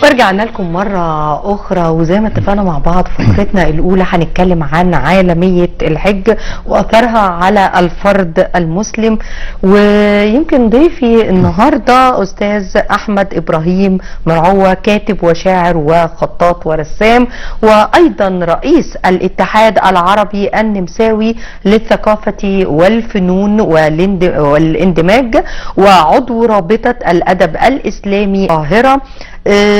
ورجعنا لكم مرة أخرى، وزي ما اتفقنا مع بعض فقرتنا الأولى هنتكلم عن عالمية الحج وأثرها على الفرد المسلم. ويمكن ضيفي النهاردة أستاذ أحمد إبراهيم مرعوة، كاتب وشاعر وخطاط ورسام، وأيضا رئيس الاتحاد العربي النمساوي للثقافة والفنون والاندماج، وعضو رابطة الأدب الإسلامي القاهرة.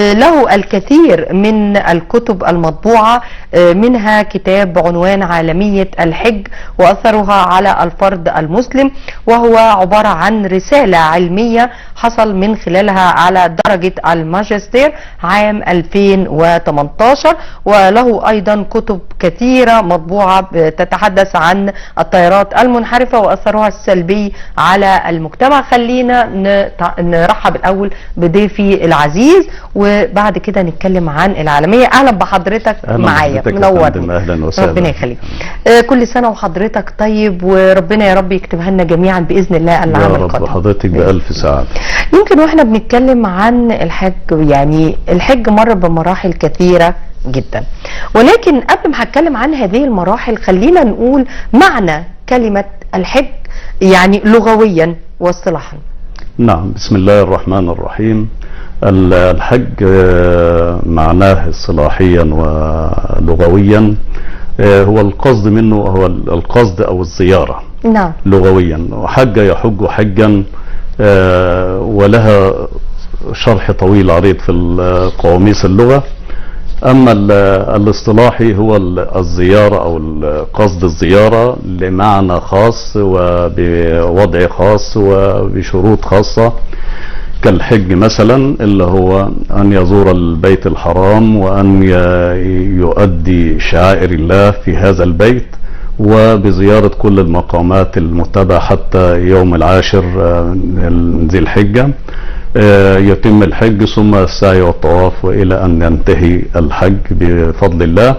له الكثير من الكتب المطبوعة، منها كتاب بعنوان عالمية الحج وأثرها على الفرد المسلم، وهو عبارة عن رسالة علمية حصل من خلالها على درجة الماجستير عام 2018. وله أيضا كتب كثيرة مطبوعة تتحدث عن التيارات المنحرفة وأثرها السلبي على المجتمع. خلينا نرحب الأول بضيفي العزيز وبعد كده نتكلم عن العالمية. اهلا بحضرتك معايا، منورني. اهلا وسهلا، ربنا يخليك. كل سنة وحضرتك طيب، وربنا يا رب يكتبها لنا جميعا بإذن الله العام القادم. يا رب حضرتك بألف سعادة. يمكن واحنا بنتكلم عن الحج، يعني الحج مر بمراحل كثيرة جدا، ولكن قبل ما هتكلم عن هذه المراحل خلينا نقول معنى كلمة الحج يعني لغويا واصطلاحا. نعم، بسم الله الرحمن الرحيم. الحج معناه اصطلاحيا ولغويا هو القصد منه، هو القصد او الزيارة. نعم. لغويا حج يحج حجا، ولها شرح طويل عريض في قواميس اللغة. اما الاصطلاحي هو الزيارة او قصد الزيارة لمعنى خاص وبوضع خاص وبشروط خاصة، كالحج مثلا اللي هو أن يزور البيت الحرام وأن يؤدي شعائر الله في هذا البيت، وبزيارة كل المقامات المتبعة حتى يوم 10 من ذي الحجة يتم الحج، ثم السعي والطواف، وإلى أن ينتهي الحج بفضل الله.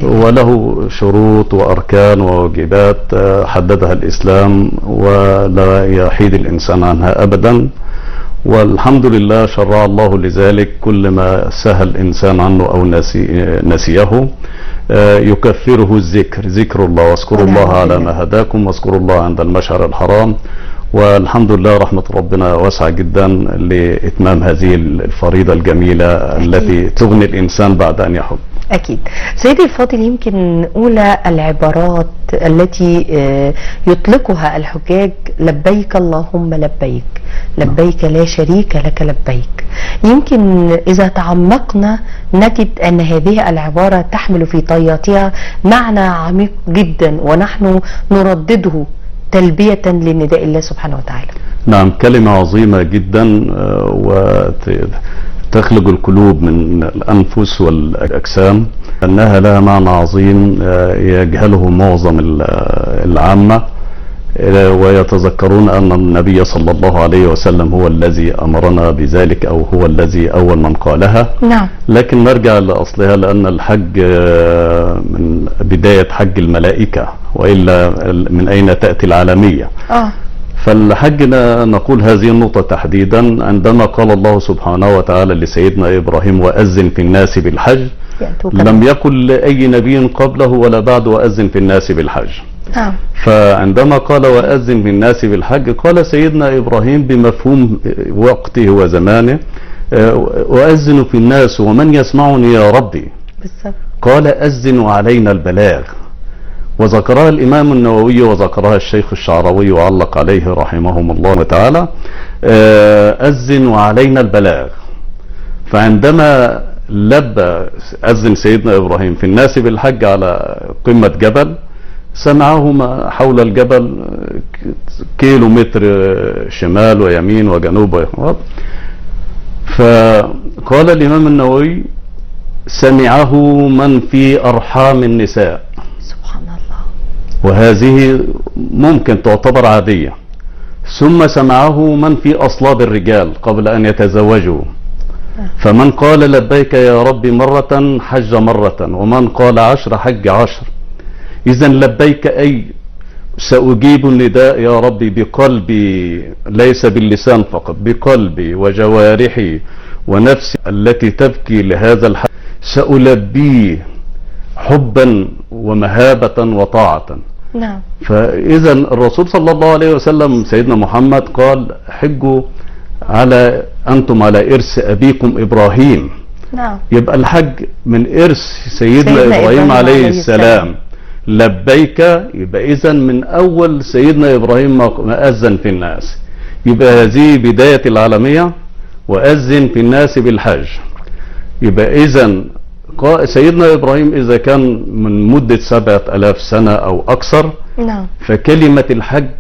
وله شروط وأركان وواجبات حددها الإسلام ولا يحيد الإنسان عنها أبدا، والحمد لله شرع الله لذلك. كل ما سهل الإنسان عنه أو نسيه يكفره الذكر، ذكر الله، واذكروا الله على ما هداكم، واذكروا الله عند المشعر الحرام. والحمد لله رحمة ربنا واسعة جدا لإتمام هذه الفريضة الجميلة التي تغني الإنسان بعد أن يحج. أكيد. سيدي الفاضل، يمكن أولى العبارات التي يطلقها الحجاج لبيك اللهم لبيك، لبيك لا شريك لك لبيك. يمكن إذا تعمقنا نجد أن هذه العبارة تحمل في طياتها معنى عميق جدا، ونحن نردده تلبية لنداء الله سبحانه وتعالى. نعم، كلمة عظيمة جدا تخلق القلوب من الأنفس والأجسام، أنها لها معنى عظيم يجهله معظم العامة، ويتذكرون أن النبي صلى الله عليه وسلم هو الذي أمرنا بذلك، أو هو الذي أول من قالها. نعم. لكن نرجع لأصلها، لأن الحج من بداية حج الملائكة، وإلا من أين تأتي العالمية؟ فالحج نقول هذه النقطة تحديدا عندما قال الله سبحانه وتعالى لسيدنا إبراهيم وأذن في الناس بالحج، لم يقل لأي نبي قبله ولا بعد وأذن في الناس بالحج. فعندما قال وأذن في الناس بالحج، قال سيدنا إبراهيم بمفهوم وقته وزمانه، وأذن في الناس ومن يسمعني يا ربي. قال أذن علينا البلاغ. وذكرها الإمام النووي وذكرها الشيخ الشعراوي وعلق عليه رحمهم الله تعالى، أذن علينا البلاغ. فعندما لبى أذن سيدنا إبراهيم في الناس بالحج على قمة جبل، سمعه ما حول الجبل كيلو متر شمال ويمين وجنوب، فقال الإمام النووي سمعه من في أرحام النساء. سبحان الله. وهذه ممكن تعتبر عادية. ثم سمعه من في أصلاب الرجال قبل أن يتزوجوا، فمن قال لبيك يا رب مرة حج مرة، ومن قال 10 حج 10. إذن لبيك أي سأجيب النداء يا ربي بقلبي، ليس باللسان فقط، بقلبي وجوارحي ونفسي التي تبكي لهذا الحج سألبيه حبا ومهابة وطاعة. نعم. فإذا الرسول صلى الله عليه وسلم سيدنا محمد قال حجوا أنتم على إرث أبيكم إبراهيم. نعم. يبقى الحج من إرث سيدنا إبراهيم عليه السلام. لبيك، يبقى إذا من أول سيدنا إبراهيم ما أذن في الناس، يبقى هذه بداية العالمية، وأذن في الناس بالحج. يبقى إذا سيدنا إبراهيم إذا كان من مدة 7000 سنة أو أكثر، نعم، فكلمة الحج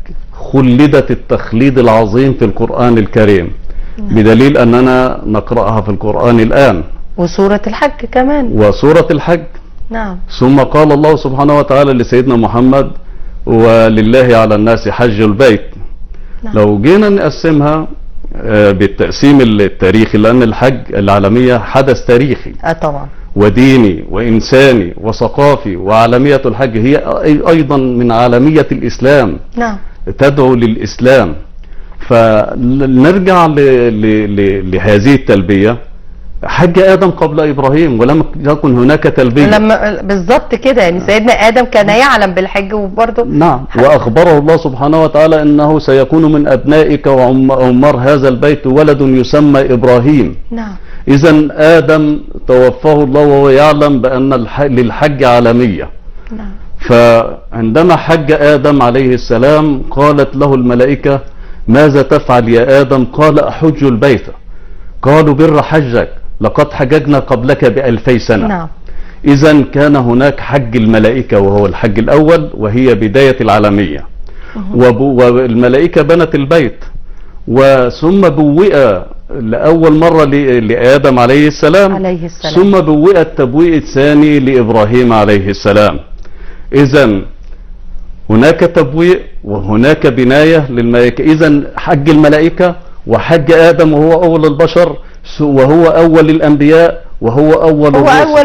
خلدت التخليد العظيم في القرآن الكريم، بدليل أننا نقرأها في القرآن الآن، وسورة الحج كمان، وسورة الحج. نعم. ثم قال الله سبحانه وتعالى لسيدنا محمد ولله على الناس حج البيت. نعم. لو جينا نقسمها بالتقسيم التاريخي، لأن الحج العالمية حدث تاريخي طبعا، وديني وإنساني وثقافي، وعالمية الحج هي أيضا من عالمية الإسلام. نعم. تدعو للإسلام. فنرجع لهذه التلبية، حج آدم قبل إبراهيم ولم يكن هناك تلبية. لما بالظبط كده، يعني سيدنا آدم كان يعلم بالحج وبرضه نعم، وأخبره الله سبحانه وتعالى أنه سيكون من أبنائك وعمر هذا البيت ولد يسمى إبراهيم. نعم. إذن آدم توفاه الله وهو يعلم بأن للحج عالمية. نعم. فعندما حج آدم عليه السلام قالت له الملائكة ماذا تفعل يا آدم؟ قال أحج البيت. قالوا بر حجك، لقد حججنا قبلك ب2000 سنة. نعم. إذن كان هناك حج الملائكة وهو الحج الأول، وهي بداية العالمية. والملائكة بنت البيت، وثم بوئ لأول مرة لآدم عليه السلام، ثم بوئ التبويء الثاني لإبراهيم عليه السلام. إذن هناك تبويء وهناك بناية للملائكة. إذن حج الملائكة وحج آدم وهو أول البشر، وهو أول الأنبياء، وهو أول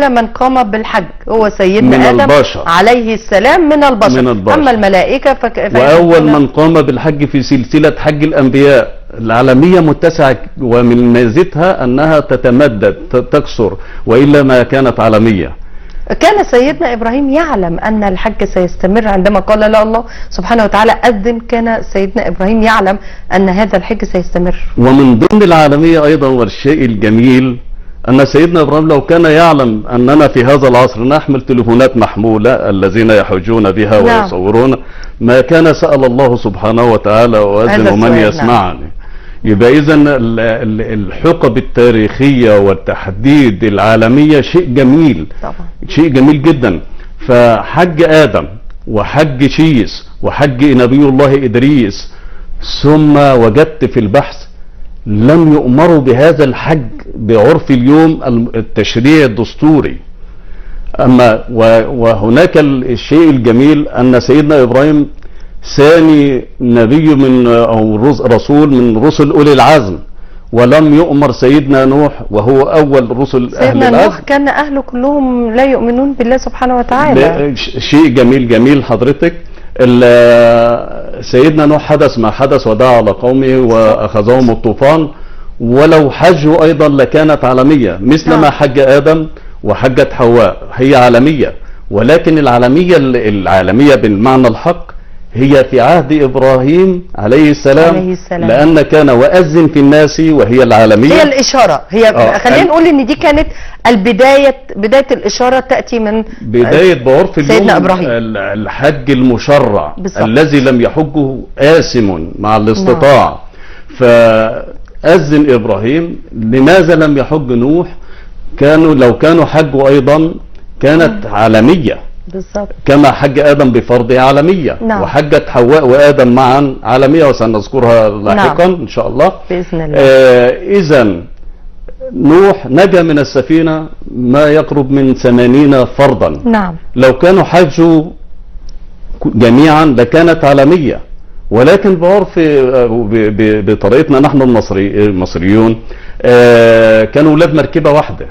من قام بالحج هو سيدنا من آدم البشر عليه السلام من البشر. أما الملائكة وأول من قام بالحج في سلسلة حج الأنبياء. العالمية متسعة، ومن ميزتها أنها تتمدد تكثر، وإلا ما كانت عالمية. كان سيدنا إبراهيم يعلم أن الحج سيستمر عندما قال له الله سبحانه وتعالى أذن. كان سيدنا إبراهيم يعلم أن هذا الحج سيستمر. ومن ضمن العالمية أيضا والشيء الجميل أن سيدنا إبراهيم لو كان يعلم أننا في هذا العصر نحمل تليفونات محمولة الذين يحجون بها ويصورون، ما كان سأل الله سبحانه وتعالى وأذن من يسمعني. يبقى إذن الحقب التاريخية والتحديد العالمية شيء جميل طبعا، شيء جميل جدا. فحج آدم وحج شيس وحج نبي الله إدريس، ثم وجدت في البحث لم يؤمروا بهذا الحج بعرف اليوم التشريع الدستوري. أما وهناك الشيء الجميل أن سيدنا إبراهيم ثاني نبي أو رسول من رسل أولي العزم، ولم يؤمر سيدنا نوح وهو أول رسل أهل العزم. سيدنا نوح كان أهله كلهم لا يؤمنون بالله سبحانه وتعالى. شيء جميل حضرتك. سيدنا نوح حدث ما حدث ودعا على قومه وأخذهم الطوفان، ولو حجوا أيضا لكانت عالمية مثل ما حج آدم وحجت حواء، هي عالمية. ولكن العالمية بالمعنى الحق هي في عهد إبراهيم عليه السلام. لأن كان وأذن في الناس، وهي العالمية، هي الإشارة. خلينا نقول إن دي كانت بداية الإشارة تأتي من بداية بعرف اليوم الحج المشرع الذي لم يحجه آثم مع الاستطاع. فأذن إبراهيم. لماذا لم يحج نوح؟ لو كانوا حجوا أيضا كانت عالمية بالضبط، كما حج آدم بفرضه عالمية. وحجت حواء وآدم معا عالمية، وسنذكرها لاحقا إن شاء الله بإذن الله. إذن نوح نجا من السفينة ما يقرب من 80 فردا. نعم. لو كانوا حجوا جميعا لكانت عالمية. ولكن بعرف بطريقتنا نحن المصريون كانوا ولاد مركبة واحدة،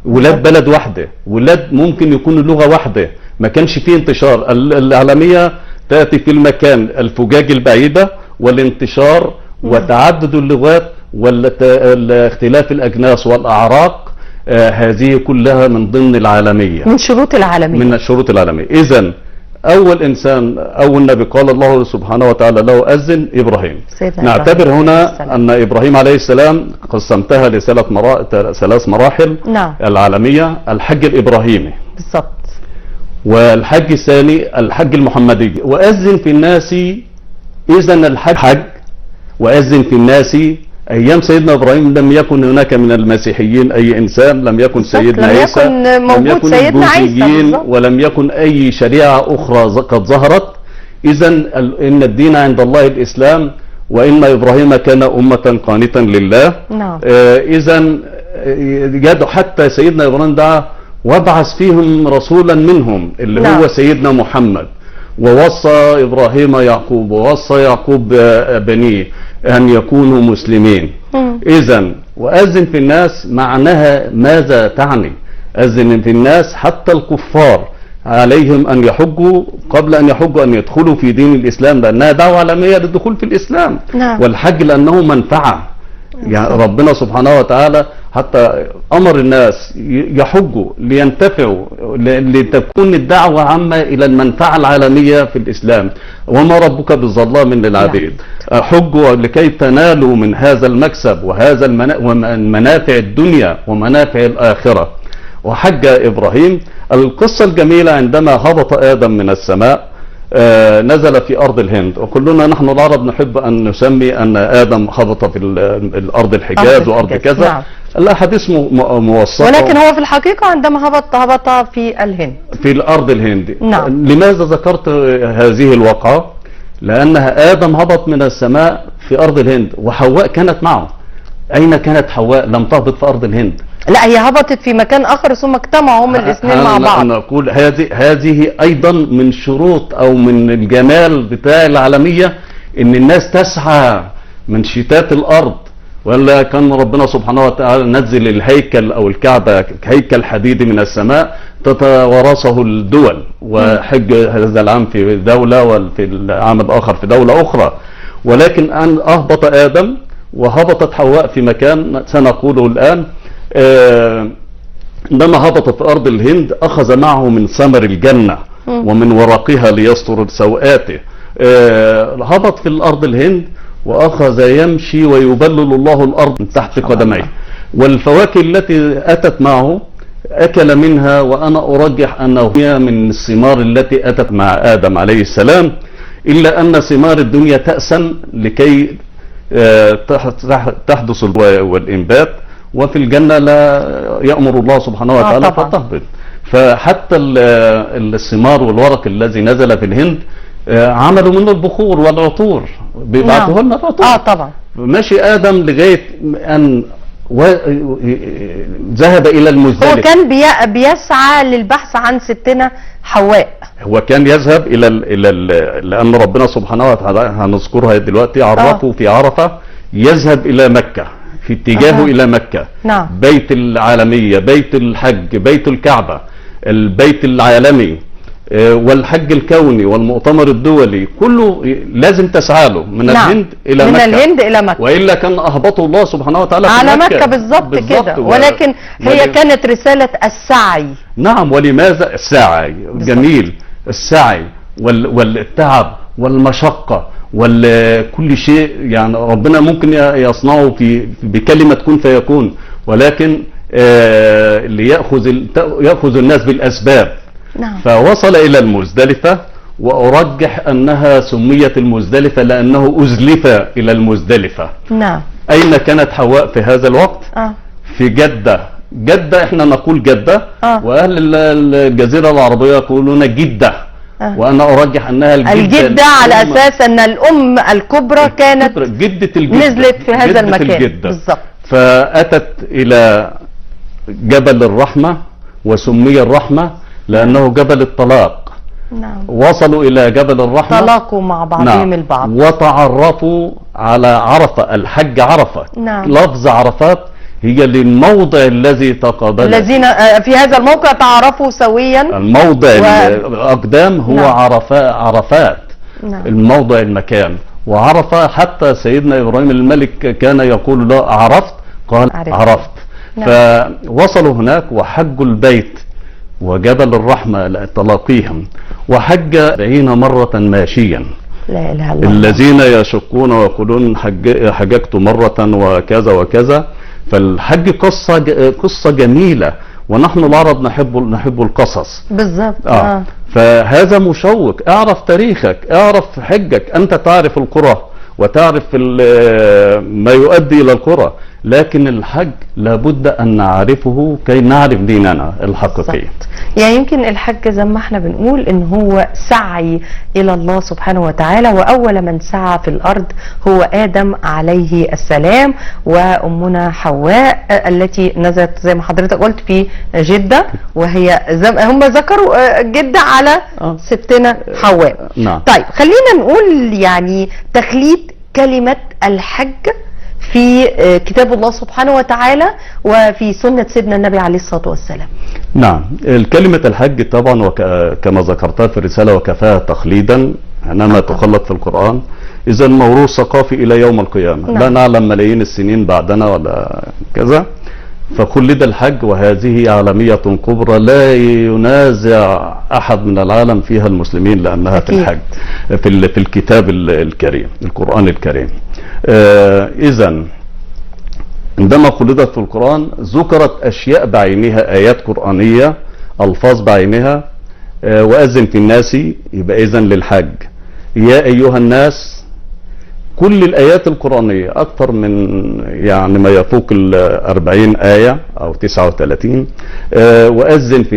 ولاد بلد واحدة، ولاد ممكن يكونوا لغة واحدة، ما كانش فيه انتشار. العالمية تأتي في المكان الفجاج البعيدة والانتشار وتعدد اللغات واختلاف الأجناس والأعراق، هذه كلها من ضمن العالمية، من شروط العالمية، من الشروط العالمية. إذن أول إنسان، أول نبي قال الله سبحانه وتعالى له أذن إبراهيم. نعتبر هنا أن إبراهيم عليه السلام قسمتها ثلاث مراحل. نعم. العالمية، الحج الإبراهيمي بالضبط، والحج الثاني الحج المحمدي. وأذن في الناس، إذن الحج حج، وأذن في الناس. أيام سيدنا إبراهيم لم يكن هناك من المسيحيين أي إنسان، لم يكن سيدنا عيسى، لم يكن سيدنا عيسى، ولم يكن أي شريعة أخرى قد ظهرت. إذن إن الدين عند الله الإسلام، وإن إبراهيم كان أمة قانتا لله. نعم. إذن حتى سيدنا إبراهيم دعا وابعث فيهم رسولا منهم اللي نعم. هو سيدنا محمد. ووصى إبراهيم يعقوب، ووصى يعقوب بنيه أن يكونوا مسلمين. إذن وأذن في الناس معناها ماذا تعني؟ أذن في الناس حتى الكفار عليهم أن يحجوا، قبل أن يحجوا أن يدخلوا في دين الإسلام، لأنها دعوة عالمية للدخول في الإسلام. نعم. والحج لأنه منفعة، يعني ربنا سبحانه وتعالى حتى أمر الناس يحجوا لينتفعوا، لتكون الدعوة عامة إلى المنفعة العالمية في الإسلام. وما ربك بالظلام للعبيد. حجوا لكي تنالوا من هذا المكسب وهذا المنافع الدنيا ومنافع الآخرة. وحج إبراهيم. القصة الجميلة عندما هبط آدم من السماء نزل في أرض الهند، وكلنا نحن العرب نحب أن نسمي أن آدم هبط في الأرض الحجاز وأرض كذا. نعم. الأحاديث موثقة، ولكن هو في الحقيقة عندما هبط في الهند، في الأرض الهندي. نعم. لماذا ذكرت هذه الواقعة؟ لأنها آدم هبط من السماء في أرض الهند، وحواء كانت معه. أين كانت حواء؟ لم تهبط في أرض الهند، لا، هي هبطت في مكان آخر ثم اجتمعوا هم الاثنين مع بعض. أنا أقول هذه أيضا من شروط أو من الجمال بتاع العالمية، إن الناس تسعى من شتات الأرض. ولا كان ربنا سبحانه وتعالى نزل الهيكل أو الكعبة هيكل حديدي من السماء تتوارثه الدول، وحج هذا العام في دولة وفي العام الآخر في دولة أخرى. ولكن أن أهبط آدم وهبطت حواء في مكان سنقوله الآن. عندما هبط في أرض الهند أخذ معه من ثمر الجنة ومن ورقها ليستر سوآته. هبط في الأرض الهند وأخذ يمشي ويبلل الله الأرض من تحت قدميه. والفواكه التي أتت معه أكل منها، وأنا أرجح أنه هي من الثمار التي أتت مع آدم عليه السلام. إلا أن ثمار الدنيا تأسا لكي تحدث والإنبات، وفي الجنة لا يأمر الله سبحانه وتعالى فتهبط. فحتى الثمار والورق الذي نزل في الهند عملوا منه البخور والعطور، بيبعثوه لنا العطور. طبعا. ماشي آدم لغاية أن ذهب إلى المزدلفة. هو كان بيسعى للبحث عن ستنا حواء. هو كان يذهب إلى لأن ربنا سبحانه وتعالى هنذكرها دلوقتي عرفه في عرفة، يذهب إلى مكة في اتجاهه إلى مكة. نعم. بيت العالمية، بيت الحج، بيت الكعبة، البيت العالمي والحج الكوني والمؤتمر الدولي، كله لازم تسعى له من الهند إلى مكة. من الهند إلى مكة، وإلا كان أهبطه الله سبحانه وتعالى على مكة بالضبط كده. ولكن هي كانت رسالة السعي. نعم. ولماذا السعي؟ جميل. السعي والتعب والمشقة وكل شيء، يعني ربنا ممكن يصنعه بكلمة كن فيكون، ولكن يأخذ الناس بالأسباب. نعم. فوصل إلى المزدلفة، وأرجح أنها سميت المزدلفة لأنه أزلف إلى المزدلفة. نعم. أين كانت حواء في هذا الوقت؟ في جدة. جدة احنا نقول جدة، وأهل الجزيرة العربية يقولون جدة. وأنا أرجح أنها الجدة على أساس أن الأم الكبرى كانت جدة الجدة، نزلت في هذا المكان بالضبط. فأتت إلى جبل الرحمة، وسمي الرحمة لأنه جبل الطلاق. نعم. وصلوا إلى جبل الرحمة، طلقوا مع بعضهم البعض. وتعرفوا على عرفة، الحج عرفة. نعم. لفظ عرفات هي للموضع الذي تقابل، الذين في هذا الموقع تعرفوا سويا. الموضع الأقدام هو نعم. عرفات. نعم. الموضع المكان. وعرف حتى سيدنا إبراهيم الملك كان يقول له عرفت؟ قال عرفت. نعم. فوصلوا هناك وحجوا البيت وجبل الرحمة تلاقيهم، وحج 40 مرة ماشيا. لا إله إلا الله. الذين يشكون ويقولون حججت مرة وكذا وكذا. فالحج قصة جميلة، ونحن العرب نحب القصص. بالظبط. فهذا مشوق. اعرف تاريخك، اعرف حجك. انت تعرف القرى وتعرف ما يؤدي الى القرى، لكن الحج لابد ان نعرفه كي نعرف ديننا الحقيقي. يعني يمكن الحج زي ما احنا بنقول ان هو سعي الى الله سبحانه وتعالى، واول من سعى في الارض هو ادم عليه السلام، وامنا حواء التي نزلت زي ما حضرتك قلت في جدة، وهي هم ذكروا جدة على ستنا حواء. نعم. طيب خلينا نقول يعني تخليد كلمة الحج في كتاب الله سبحانه وتعالى وفي سنة سيدنا النبي عليه الصلاة والسلام. نعم. الكلمة الحج طبعا كما ذكرتها في الرسالة وكفاها تخليدا انما تخلد في القرآن. اذا موروث ثقافي الى يوم القيامة. لا نعلم ملايين السنين بعدنا ولا كذا، فخلد الحج، وهذه عالمية كبرى لا ينازع احد من العالم فيها المسلمين، لانها في الحج في الكتاب الكريم القرآن الكريم. اذا عندما خلدت في القرآن ذكرت اشياء بعينها، ايات قرآنية، الفاظ بعينها. واذن في الناس، يبقى اذن للحج. يا ايها الناس، كل الآيات القرآنية أكثر من يعني ما يفوق 40 آية أو 39. وأذن في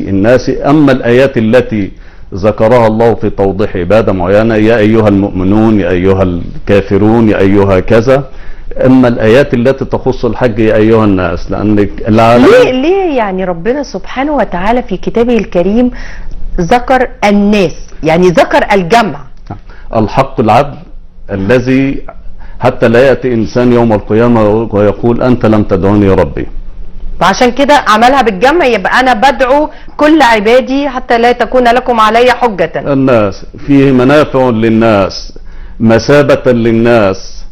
الناس. أما الآيات التي ذكرها الله في توضيح عبادة معينة، يا أيها المؤمنون، يا أيها الكافرون، يا أيها كذا. أما الآيات التي تخص الحج يا أيها الناس، لأن العالم ليه يعني ربنا سبحانه وتعالى في كتابه الكريم ذكر الناس، يعني ذكر الجمع؟ الحق العدل الذي حتى لا يأتي إنسان يوم القيامة ويقول أنت لم تدعوني يا ربي. فعشان كده عملها بالجمع، يبقى أنا بدعو كل عبادي حتى لا تكون لكم علي حجة. الناس فيه منافع للناس، مثابة للناس.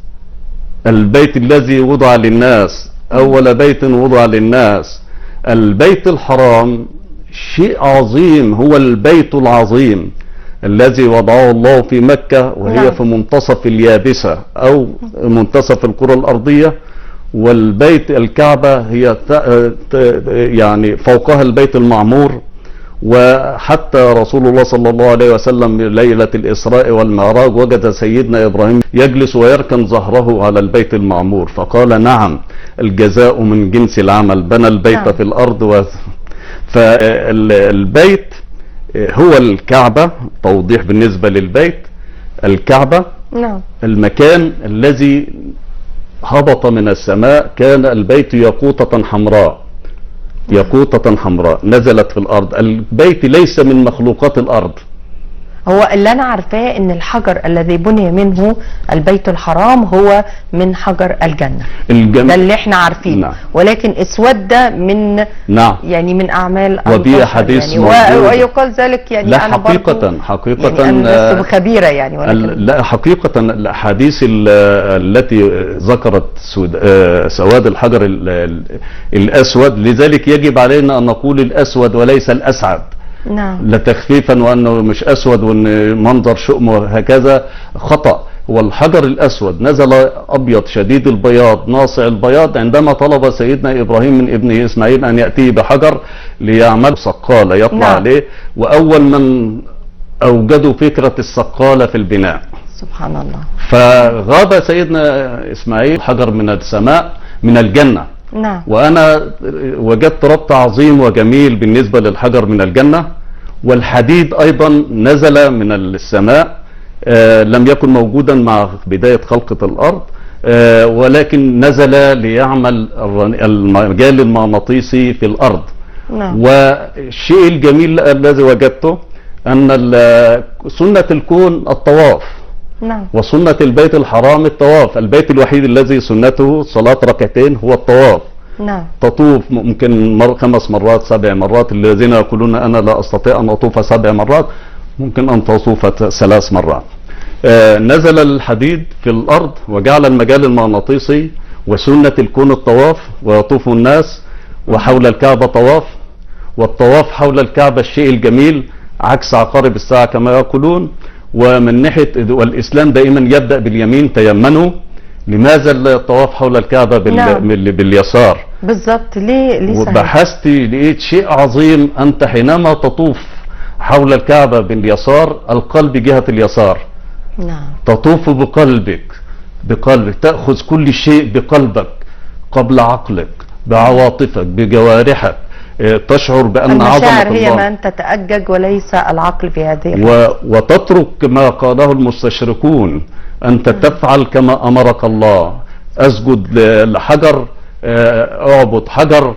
البيت الذي وضع للناس، أول بيت وضع للناس. البيت الحرام شيء عظيم، هو البيت العظيم الذي وضعه الله في مكة، وهي في منتصف اليابسة أو منتصف الكرة الأرضية. والبيت الكعبة هي يعني فوقها البيت المعمور. وحتى رسول الله صلى الله عليه وسلم ليلة الإسراء والمعراج وجد سيدنا إبراهيم يجلس ويركن ظهره على البيت المعمور، فقال نعم الجزاء من جنس العمل، بنى البيت في الأرض. فالبيت هو الكعبة. توضيح بالنسبة للبيت، الكعبة المكان الذي هبط من السماء، كان البيت ياقوتة حمراء، ياقوتة حمراء نزلت في الأرض. البيت ليس من مخلوقات الأرض. هو اللي أنا عارفاه إن الحجر الذي بني منه البيت الحرام هو من حجر الجنة. ده اللي احنا عارفينه. نعم. ولكن اسود ده من يعني من أعمال ودي حديث يعني ويقال ذلك يعني. لا أنا حقيقة يعني أنا خبيرة يعني، ولكن لا حقيقة الأحاديث التي ذكرت سواد الحجر الأسود، لذلك يجب علينا أن نقول الأسود وليس الأسعد. نعم. لا تخفيفا وانه مش اسود وان منظر شؤم وهكذا، خطأ. والحجر الاسود نزل ابيض شديد البياض ناصع البياض عندما طلب سيدنا ابراهيم من ابنه اسماعيل ان ياتيه بحجر ليعمل سقالة يطلع عليه. واول من اوجدوا فكرة السقالة في البناء. سبحان الله. فغاب سيدنا اسماعيل حجر من السماء من الجنة. نعم. وأنا وجدت ربط عظيم وجميل بالنسبة للحجر من الجنة. والحديد أيضا نزل من السماء، لم يكن موجودا مع بداية خلقة الأرض، ولكن نزل ليعمل المجال المغناطيسي في الأرض. نعم. والشيء الجميل الذي وجدته أن سنة الكون الطواف. نعم. وسنة البيت الحرام الطواف. البيت الوحيد الذي سنته صلاة ركعتين هو الطواف. نعم. تطوف ممكن 5 مرات 7 مرات. الذين يقولون أنا لا أستطيع أن أطوف 7 مرات، ممكن أن تطوف 3 مرات. نزل الحديد في الأرض وجعل المجال المغناطيسي وسنة الكون الطواف ويطوف الناس وحول الكعبة طواف، والطواف حول الكعبة الشيء الجميل عكس عقارب الساعة كما يقولون. ومن ناحية والإسلام دائما يبدأ باليمين، تيمنوا. لماذا الطواف حول الكعبة باليسار؟ بالظبط. ليه صحيح؟ وبحثت لقيت شيء عظيم. أنت حينما تطوف حول الكعبة باليسار، القلب جهة اليسار. نعم. تطوف بقلبك، تأخذ كل شيء بقلبك قبل عقلك، بعواطفك، بجوارحك. تشعر بأن عظمة المشاعر الله هي من تتأجج وليس العقل في هذه وتترك ما قاله المستشرقون. أنت تفعل كما أمرك الله. أسجد لحجر، أعبد حجر.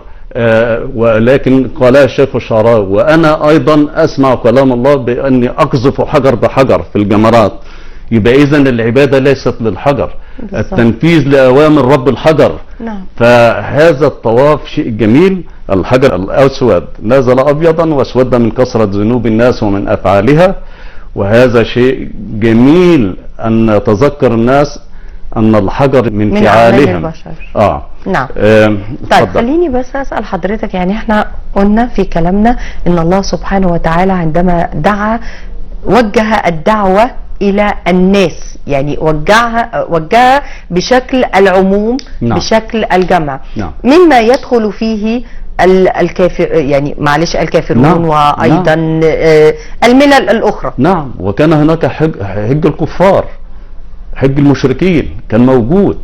ولكن قال الشيخ الشعراوي: وأنا أيضا أسمع كلام الله بأني أقذف حجر بحجر في الجمرات. يبقى إذن العبادة ليست للحجر، التنفيذ لأوامر رب الحجر. نعم. فهذا الطواف شيء جميل. الحجر الأسود نزل أبيضا واسودا من كثرة ذنوب الناس ومن أفعالها، وهذا شيء جميل أن نتذكر الناس أن الحجر من فعالهم. نعم. طيب خليني بس أسأل حضرتك، يعني احنا قلنا في كلامنا ان الله سبحانه وتعالى عندما وجه الدعوة الى الناس، يعني وجهها بشكل العموم. نعم. بشكل الجمع. نعم. مما يدخل فيه الكافر، يعني معلش الكافرون. نعم. وايضا نعم. الملل الاخرى. نعم. وكان هناك حج الكفار، حج المشركين كان موجود.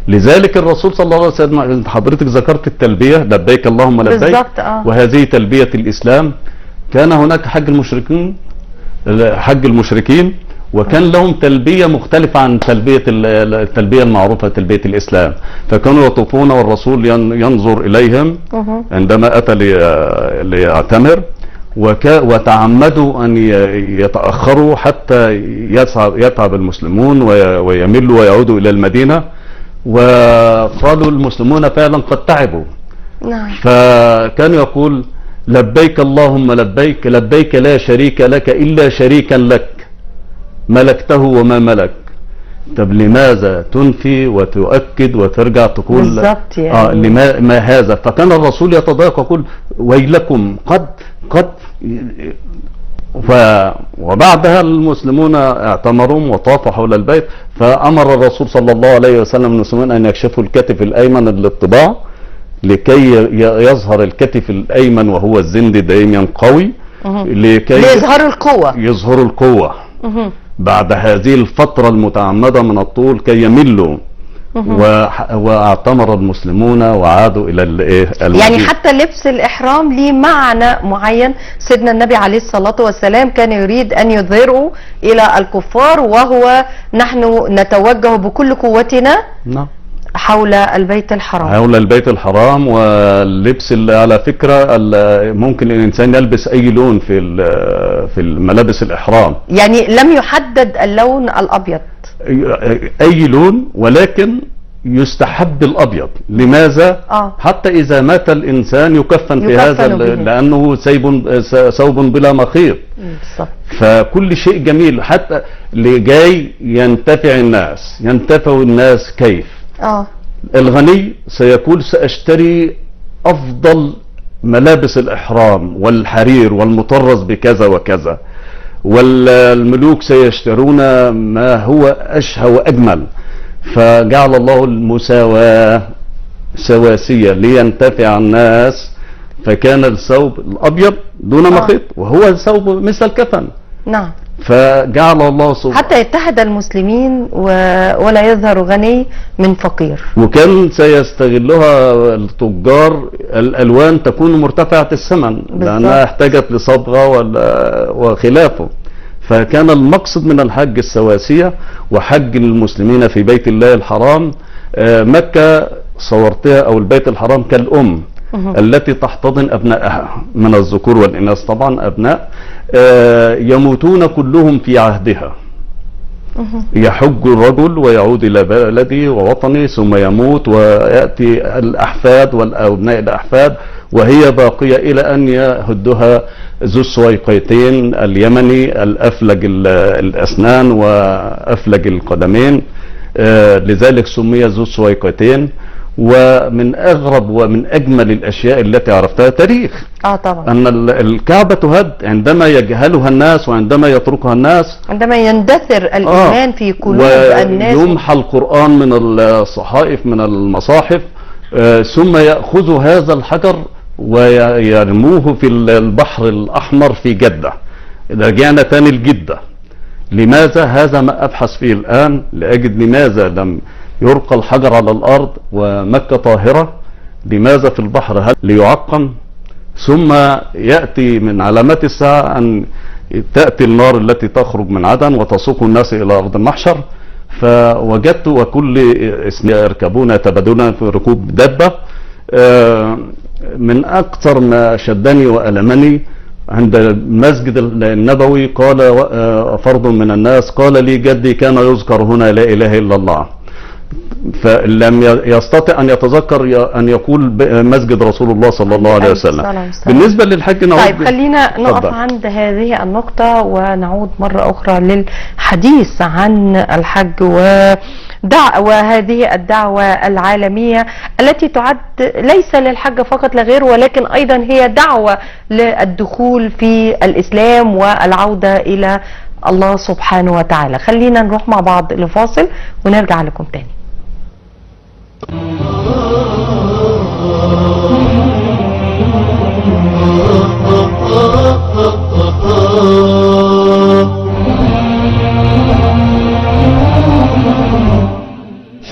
لذلك الرسول صلى الله عليه وسلم، حضرتك ذكرت التلبية لبيك اللهم لبيك. بالظبط. وهذه تلبية الإسلام. كان هناك حج المشركين وكان لهم تلبية مختلفة عن التلبية المعروفة، تلبية الإسلام. فكانوا يطوفون والرسول ينظر إليهم عندما أتى ليعتمر، وتعمدوا أن يتأخروا حتى يتعب المسلمون ويملوا ويعودوا إلى المدينة. وقالوا المسلمون فعلا قد تعبوا. نعم. فكان يقول: لبيك اللهم لبيك، لبيك لا شريك لك إلا شريكا لك ملكته وما ملك. طب لماذا تنفي وتؤكد وترجع تقول بالظبط يعني ما هذا؟ فكان الرسول يتضايق ويقول: ويلكم قد وبعدها المسلمون اعتمروا وطافوا حول البيت. فأمر الرسول صلى الله عليه وسلم المسلمين أن يكشفوا الكتف الأيمن للطباع لكي يظهر الكتف الأيمن وهو الزند دائما قوي، لكي يظهروا القوة بعد هذه الفترة المتعمدة من الطول كي يملوا. واعتمر المسلمون وعادوا الى يعني حتى لبس الاحرام ليه معنى معين. سيدنا النبي عليه الصلاة والسلام كان يريد ان يظهره الى الكفار، وهو نحن نتوجه بكل قوتنا. نعم. حول البيت الحرام. واللبس اللي على فكرة ممكن الإنسان يلبس أي لون في الملابس الإحرام، يعني لم يحدد اللون الأبيض، أي لون، ولكن يستحب الأبيض. لماذا؟ حتى إذا مات الإنسان يكفن في هذا لأنه ثوب بلا مخيط. فكل شيء جميل، حتى اللي جاي ينتفع الناس كيف؟ الغني سيقول: سأشتري أفضل ملابس الإحرام والحرير والمطرز بكذا وكذا. والملوك سيشترون ما هو أشهى وأجمل. فجعل الله المساواة سواسية لينتفع الناس. فكان الثوب الأبيض دون مخيط وهو ثوب مثل الكفن. نعم. فجعل الله سبحانه حتى يتحد المسلمين ولا يظهر غني من فقير. وكان سيستغلها التجار، الألوان تكون مرتفعة الثمن لأنها احتاجت لصبغة وخلافه. فكان المقصد من الحج السواسية وحج المسلمين في بيت الله الحرام. مكة صورتها أو البيت الحرام كالأم التي تحتضن أبنائها من الذكور والإناث، طبعا أبناء يموتون كلهم في عهدها. يحج الرجل ويعود إلى بلده ووطنه ثم يموت ويأتي الأحفاد والأبناء الأحفاد وهي باقية إلى أن يهدها ذو السويقتين اليمني الأفلج الأسنان وأفلج القدمين، لذلك سمي ذو السويقتين. ومن أغرب ومن أجمل الأشياء التي عرفتها تاريخ طبعا أن الكعبة تهد عندما يجهلها الناس وعندما يتركها الناس، عندما يندثر الإيمان في قلوب الناس، ويمحى القرآن من الصحائف من المصاحف، ثم يأخذ هذا الحجر ويرموه في البحر الأحمر في جدة. رجعنا تاني لجدة. لماذا؟ هذا ما أبحث فيه الآن لأجد لماذا لم يرقى الحجر على الأرض ومكة طاهرة، لماذا في البحر؟ هل ليعقم؟ ثم يأتي من علامات الساعة أن تأتي النار التي تخرج من عدن وتسوق الناس إلى أرض المحشر. فوجدت وكل يركبون يتبادلون في ركوب دبة. من أكثر ما شدني وألمني عند المسجد النبوي، قال فرد من الناس قال لي جدي كان يذكر هنا لا إله إلا الله، فلم يستطع أن يتذكر أن يقول مسجد رسول الله صلى الله عليه وسلم. بالنسبة للحج نعود. طيب خلينا نقف عند هذه النقطة ونعود مرة أخرى للحديث عن الحج وهذه الدعوة العالمية التي تعد ليس للحج فقط لا غير، ولكن أيضا هي دعوة للدخول في الإسلام والعودة إلى الله سبحانه وتعالى. خلينا نروح مع بعض لفاصل ونرجع لكم تاني.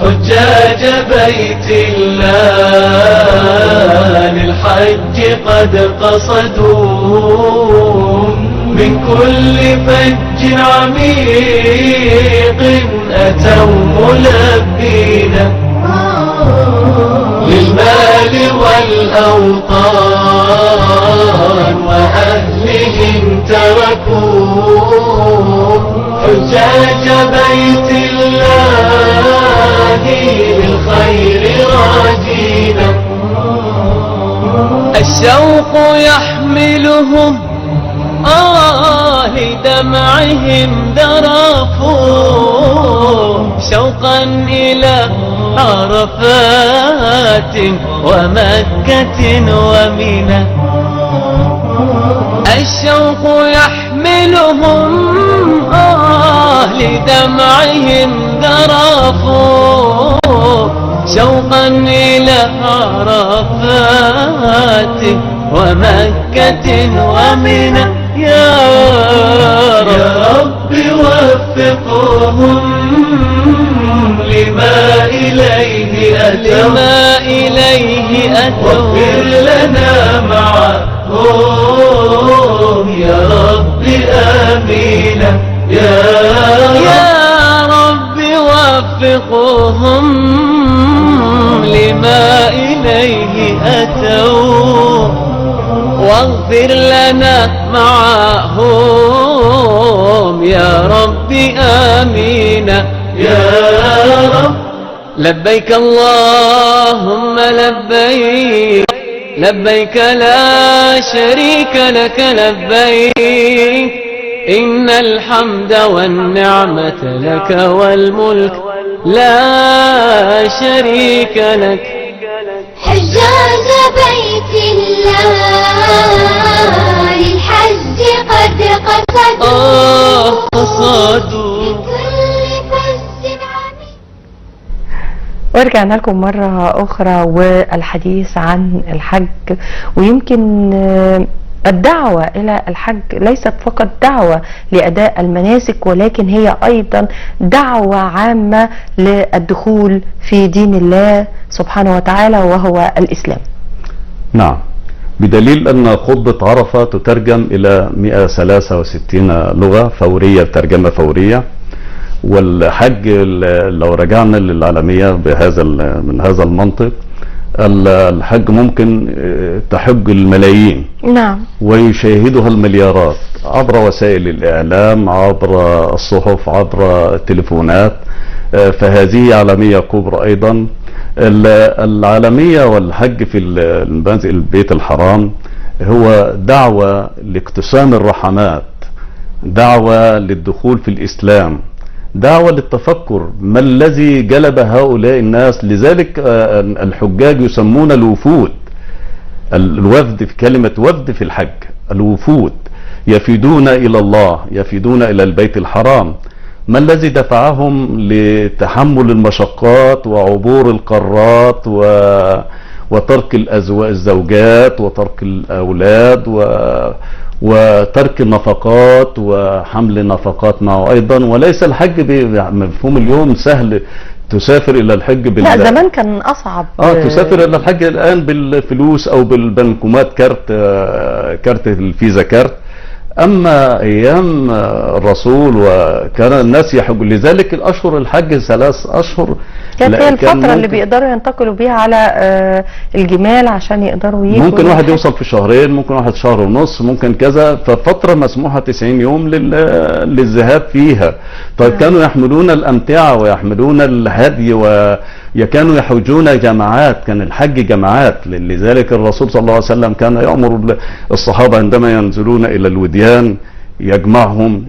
حجاج بيت الله للحج قد قصدوا من كل فج عميق أتوا ملبين للمال والأوطان وأهلهم تركوا حجاج بيت الله للخير راجين. الشوق يحملهم لدمعهم ذرفوا شوقا إلى عرفات ومكة ومنى. الشوق يحملهم لدمعهم ذرفوا شوقا إلى عرفات ومكة ومنى. يا رب وفقهم لما إليه أتوا واغفر لنا معهم يا رب آمين. يا رب وفقهم لما إليه أتوا واغفر لنا معهم يا رب آمين. يا رب لبيك اللهم لبيك لبيك لا شريك لك لبيك إن الحمد والنعمة لك والملك لا شريك لك. حجاج بيت الله للحج قد قصدوا ورجعنا لكم مرة أخرى والحديث عن الحج. ويمكن الدعوة إلى الحج ليست فقط دعوة لأداء المناسك، ولكن هي أيضا دعوة عامة للدخول في دين الله سبحانه وتعالى وهو الإسلام. نعم، بدليل أن خطبة عرفة تترجم إلى 163 لغة فورية، ترجمة فورية. والحج لو رجعنا للعالمية من هذا المنطق، الحج ممكن تحج الملايين. نعم. ويشاهدها المليارات عبر وسائل الإعلام، عبر الصحف، عبر التليفونات. فهذه عالمية كبرى. أيضا العالمية والحج في البيت الحرام هو دعوة لاقتسام الرحمات، دعوة للدخول في الإسلام، دعوة للتفكر ما الذي جلب هؤلاء الناس. لذلك الحجاج يسمون الوفود، الوفد في كلمة وفد في الحج، الوفود يفيدون إلى الله، يفيدون إلى البيت الحرام. ما الذي دفعهم لتحمل المشقات وعبور القارات وترك الزوجات وترك الأولاد وترك النفقات وحمل نفقات معه أيضا. وليس الحج بمفهوم اليوم سهل تسافر إلى الحج لا، زمان كان أصعب. تسافر إلى الحج الآن بالفلوس أو بالبنكومات، كارت الفيزا كارت. أما أيام الرسول وكان الناس يحج، لذلك الأشهر الحج 3 أشهر كانت هي الفترة اللي بيقدروا ينتقلوا بيها على الجمال عشان يقدروا يجوا. ممكن واحد يوصل في شهرين، ممكن واحد شهر ونص، ممكن كذا، ففترة مسموحة 90 يوم للذهاب فيها. طيب كانوا يحملون الأمتعة ويحملون الهدي وكانوا يحجون جماعات، كان الحج جماعات. لذلك الرسول صلى الله عليه وسلم كان يأمر الصحابة عندما ينزلون إلى الوديان يجمعهم،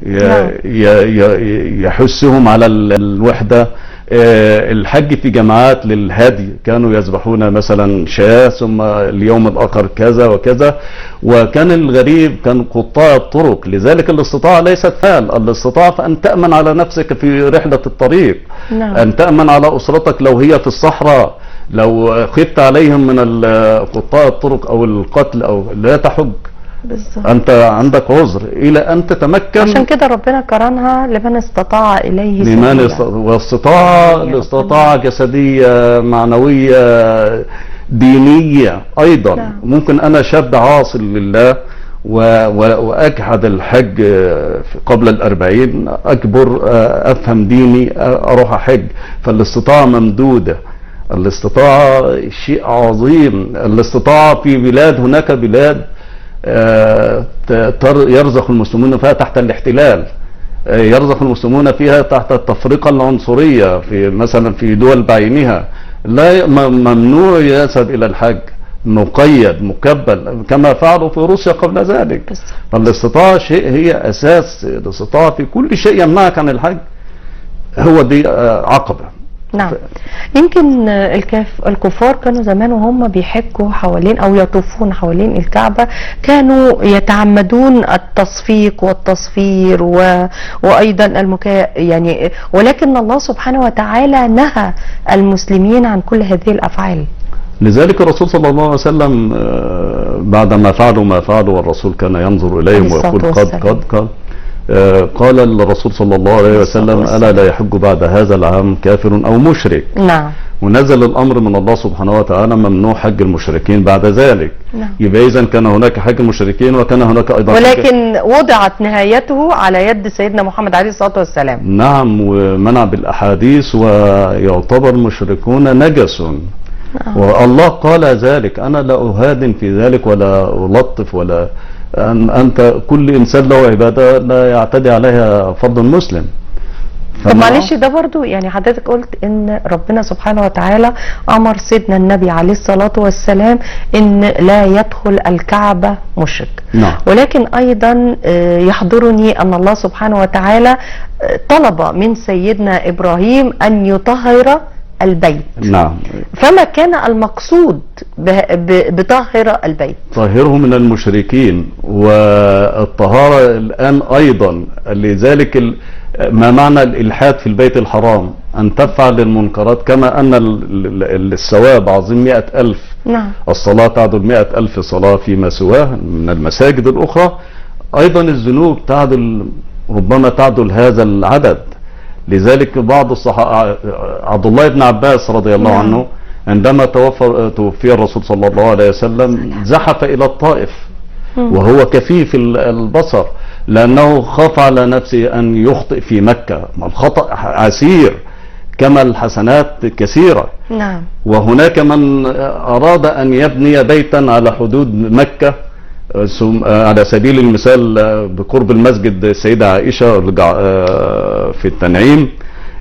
يحثهم على الوحدة. الحج في جماعات للهدي، كانوا يذبحون مثلا شاة، ثم اليوم الآخر كذا وكذا. وكان الغريب كان قطاع الطرق. لذلك الاستطاعة ليست مال، الاستطاعة فأن تأمن على نفسك في رحلة الطريق. نعم. أن تأمن على أسرتك لو هي في الصحراء، لو خفت عليهم من قطاع الطرق أو القتل أو لا تحج. بالزبط. أنت عندك عذر إلى أن تتمكن. عشان كده ربنا قرنها لمن استطاع إليه سبيلا. واستطاع جسدية، معنوية، دينية أيضا. نعم. ممكن أنا شاب عاصي لله وأجحد الحج قبل 40، أكبر، أفهم ديني، أروح أحج. فالاستطاعة ممدودة، الاستطاعة شيء عظيم. الاستطاعة في بلاد، هناك بلاد يرزق المسلمون فيها تحت الاحتلال، يرزق المسلمون فيها تحت التفرقة العنصرية، في مثلا في دول بعينها لا ممنوع يذهب إلى الحج، مقيد مكبل كما فعلوا في روسيا قبل ذلك. فالاستطاعة شيء هي أساس، الاستطاعة في كل شيء يمنعك عن الحج هو دي عقبة. نعم. يمكن الكفار كانوا زمان وهم بيحجوا حوالين او يطوفون حوالين الكعبة كانوا يتعمدون التصفيق والتصفير وايضا يعني، ولكن الله سبحانه وتعالى نهى المسلمين عن كل هذه الافعال. لذلك الرسول صلى الله عليه وسلم بعدما فعلوا ما فعلوا والرسول كان ينظر اليهم ويقول قد قال الرسول صلى الله عليه وسلم: ألا لا يحج بعد هذا العام كافر أو مشرك. نعم. ونزل الأمر من الله سبحانه وتعالى ممنوع حج المشركين بعد ذلك. نعم. يبقى إذن كان هناك حج المشركين وكان هناك أيضا ولكن وضعت نهايته على يد سيدنا محمد عليه الصلاة والسلام. نعم، ومنع بالأحاديث، ويعتبر المشركون نجس. والله قال ذلك: أنا لا أهادن في ذلك ولا ألطف ولا أنت كل إنسان له عبادة لا يعتدي عليها فرد مسلم. طب معلش، ده برضو يعني حضرتك قلت ان ربنا سبحانه وتعالى امر سيدنا النبي عليه الصلاة والسلام ان لا يدخل الكعبة مشرك. نعم. ولكن ايضا يحضرني ان الله سبحانه وتعالى طلب من سيدنا ابراهيم ان يطهر البيت. نعم. فما كان المقصود بطهر البيت؟ طهره من المشركين. والطهارة الآن أيضا، لذلك ما معنى الإلحاد في البيت الحرام؟ أن تفعل المنكرات، كما أن الثواب عظيم 100,000. نعم. الصلاة تعدل 100,000 صلاة فيما سواه من المساجد الأخرى. أيضا الذنوب تعدل، ربما تعدل هذا العدد. لذلك بعض الصحابة، عبد الله بن عباس رضي الله عنه، عندما توفي الرسول صلى الله عليه وسلم زحف إلى الطائف وهو كفيف البصر، لأنه خاف على نفسه أن يخطئ في مكة. الخطأ عسير كما الحسنات كثيرة. نعم. وهناك من أراد أن يبني بيتا على حدود مكة، على سبيل المثال بقرب المسجد السيدة عائشة في التنعيم،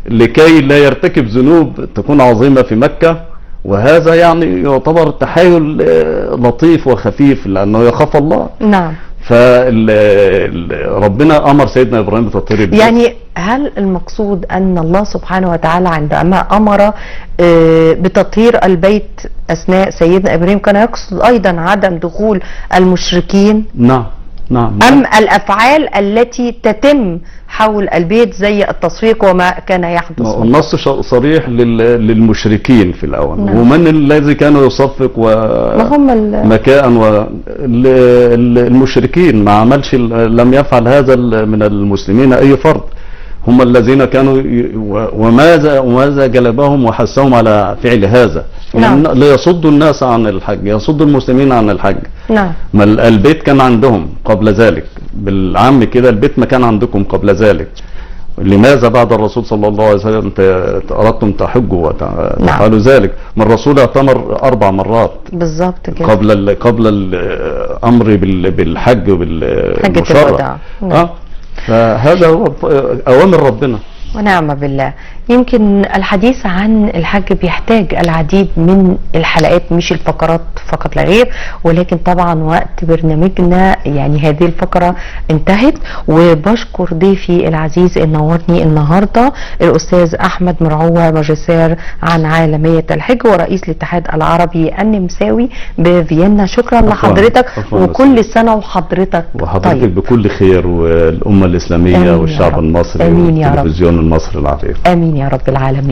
لكي لا يرتكب ذنوب تكون عظيمة في مكة. وهذا يعني يعتبر تحايل لطيف وخفيف لانه يخاف الله. نعم. فربنا امر سيدنا ابراهيم بتطهير البيت. يعني هل المقصود ان الله سبحانه وتعالى عندما امر بتطهير البيت اثناء سيدنا ابراهيم كان يقصد ايضا عدم دخول المشركين؟ نعم نعم. ام الافعال التي تتم حول البيت زي التصفيق وما كان يحدث؟ النص صريح للمشركين في الاول. نعم. ومن الذي كانوا يصفق ومكاء المشركين ما عملش، لم يفعل هذا من المسلمين اي فرد. هم الذين كانوا وماذا جلبهم وحثهم على فعل هذا؟ نعم. ليصدوا الناس عن الحج، يصدوا المسلمين عن الحج. نعم. ما البيت كان عندهم قبل ذلك، بالعام كده البيت ما كان عندكم قبل ذلك. لماذا بعد الرسول صلى الله عليه وسلم أردتم تحجوا وتفعلوا ذلك؟ ما الرسول اعتمر 4 مرات بالظبط كده قبل الأمر بالحج وبالمشارة. نعم. فهذا هو أوامر ربنا. ونعم بالله. يمكن الحديث عن الحج بيحتاج العديد من الحلقات، مش الفقرات فقط لا غير، ولكن طبعا وقت برنامجنا يعني هذه الفقرة انتهت. وبشكر ضيفي العزيز اللي نورني النهارده الأستاذ أحمد مرعوة، ماجستير عن عالمية الحج ورئيس الاتحاد العربي النمساوي بفيينا. شكرا لحضرتك وكل سنة وحضرتك طيب. بكل خير، والأمة الإسلامية والشعب المصري والتلفزيون المصري العريق. آمين يا رب العالمين.